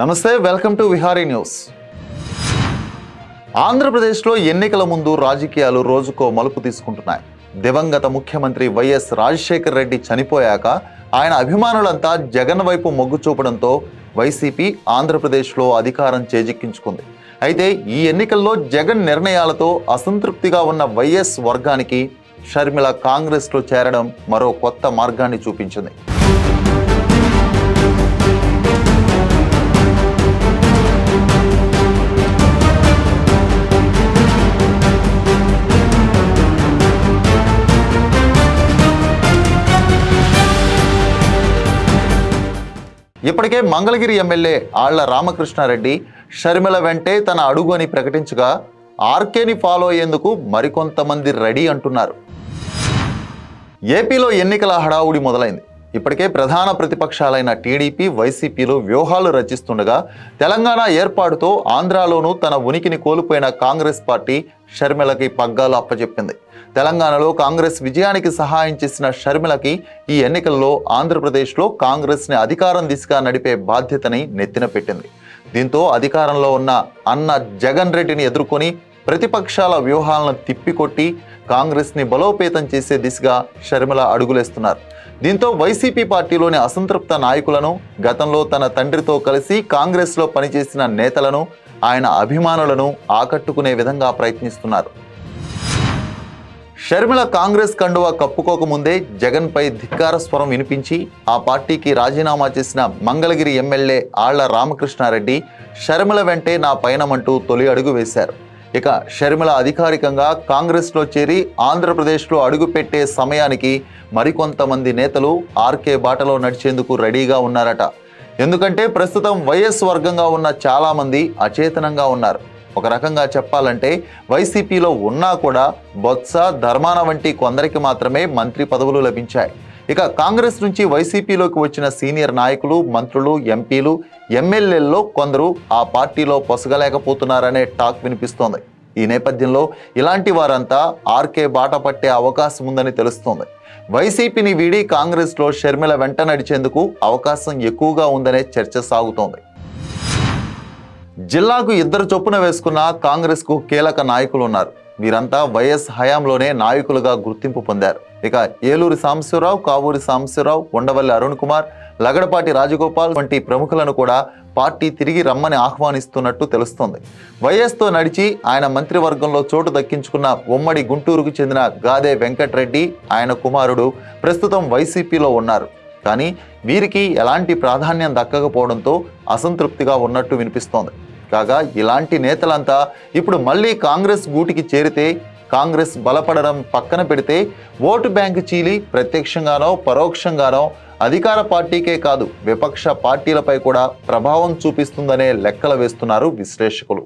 నమస్తే, welcome to Vihari news. ఆంధ్రప్రదేశ్లో ఎన్నికల ముందు రాజకీయాలు రోజుకో మలుపు తీసుకుంటున్నాయి. దివంగత ముఖ్యమంత్రి వైఎస్ రాజశేఖర్ రెడ్డి చనిపోయాక ఆయన అభిమానులంతా జగన్ వైపు మొగ్గు చూపడంతో వైసీపీ ఆంధ్రప్రదేశ్లో అధికారం చేజిక్కించుకుంది. అయితే ఈ ఎన్నికల్లో జగన్ నిర్ణయాలతో అసంతృప్తిగా ఉన్న వైఎస్ వర్గానికి షర్మిల కాంగ్రెస్లో చేరడం మరో కొత్త మార్గాన్ని చూపించింది. ఇప్పటికే మంగళగిరి ఎమ్మెల్యే ఆళ్ల రామకృష్ణారెడ్డి షర్మిల వెంటే తన అడుగు అని ప్రకటించగా ఆర్కేని ఫాలో అయ్యేందుకు మరికొంతమంది రెడీ అంటున్నారు. ఏపీలో ఎన్నికల హడావుడి మొదలైంది. ఇప్పటికే ప్రధాన ప్రతిపక్షాలైన టీడీపీ, వైసీపీలు వ్యూహాలు రచిస్తుండగా తెలంగాణ ఏర్పాటుతో ఆంధ్రాలోనూ తన ఉనికిని కోల్పోయిన కాంగ్రెస్ పార్టీ షర్మిలకి పగ్గాలు అప్పచెప్పింది. తెలంగాణలో కాంగ్రెస్ విజయానికి సహాయం చేసిన షర్మిలకి ఈ ఎన్నికల్లో ఆంధ్రప్రదేశ్లో కాంగ్రెస్ని అధికారం దిశగా నడిపే బాధ్యతని నెత్తిన పెట్టింది. దీంతో అధికారంలో ఉన్న అన్న జగన్ రెడ్డిని ఎదుర్కొని ప్రతిపక్షాల వ్యూహాలను తిప్పికొట్టి కాంగ్రెస్ని బలోపేతం చేసే దిశగా షర్మిల అడుగులేస్తున్నారు. దీంతో వైసీపీ పార్టీలోని అసంతృప్త నాయకులను, గతంలో తన తండ్రితో కలిసి కాంగ్రెస్లో పనిచేసిన నేతలను, ఆయన అభిమానులను ఆకట్టుకునే విధంగా ప్రయత్నిస్తున్నారు. షర్మిల కాంగ్రెస్ కండువా కప్పుకోకముందే జగన్పై ధిక్కార స్వరం వినిపించి ఆ పార్టీకి రాజీనామా చేసిన మంగళగిరి ఎమ్మెల్యే ఆళ్ల రామకృష్ణారెడ్డి షర్మిల వెంటే నా పయనమంటూ తొలి అడుగు వేశారు. ఇక షర్మిల అధికారికంగా కాంగ్రెస్లో చేరి ఆంధ్రప్రదేశ్లో అడుగుపెట్టే సమయానికి మరికొంతమంది నేతలు ఆర్కే బాటలో నడిచేందుకు రెడీగా ఉన్నారట. ఎందుకంటే ప్రస్తుతం వైఎస్ వర్గంగా ఉన్న చాలామంది అచేతనంగా ఉన్నారు. ఒక రకంగా చెప్పాలంటే వైసీపీలో ఉన్నా కూడా బొత్స, ధర్మాన వంటి కొందరికి మాత్రమే మంత్రి పదవులు లభించాయి. ఇక కాంగ్రెస్ నుంచి వైసీపీలోకి వచ్చిన సీనియర్ నాయకులు, మంత్రులు, ఎంపీలు, ఎమ్మెల్యేల్లో కొందరు ఆ పార్టీలో పొసగలేకపోతున్నారనే టాక్ వినిపిస్తోంది. ఈ నేపథ్యంలో ఇలాంటి వారంతా ఆర్కే బాట పట్టే అవకాశం ఉందని తెలుస్తోంది. వైసీపీని వీడి కాంగ్రెస్లో షర్మిల వెంట నడిచేందుకు అవకాశం ఎక్కువగా ఉందనే చర్చ సాగుతోంది. జిల్లాకు 2 చొప్పున వేసుకున్న కాంగ్రెస్కు కీలక నాయకులు ఉన్నారు. వీరంతా వైఎస్ హయాంలోనే నాయకులుగా గుర్తింపు పొందారు. ఇక ఏలూరి సాంబశివరావు, కావూరి సాంబశివరావు, ఉండవల్లి అరుణ్ కుమార్, లగడపాటి రాజగోపాల్ వంటి ప్రముఖులను కూడా పార్టీ తిరిగి రమ్మని ఆహ్వానిస్తున్నట్టు తెలుస్తోంది. వైఎస్తో నడిచి ఆయన మంత్రివర్గంలో చోటు దక్కించుకున్న ఉమ్మడి గుంటూరుకు చెందిన గాదే వెంకటరెడ్డి, ఆయన కుమారుడు ప్రస్తుతం వైసీపీలో ఉన్నారు. కానీ వీరికి ఎలాంటి ప్రాధాన్యం దక్కకపోవడంతో అసంతృప్తిగా ఉన్నట్టు వినిపిస్తోంది. కాగా ఇలాంటి నేతలంతా ఇప్పుడు మళ్ళీ కాంగ్రెస్ గూటికి చేరితే కాంగ్రెస్ బలపడడం పక్కన పెడితే ఓటు బ్యాంకు చీలి ప్రత్యక్షంగానో పరోక్షంగానో అధికార పార్టీకే కాదు విపక్ష పార్టీలపై కూడా ప్రభావం చూపిస్తుందనే లెక్కలు వేస్తున్నారు విశ్లేషకులు.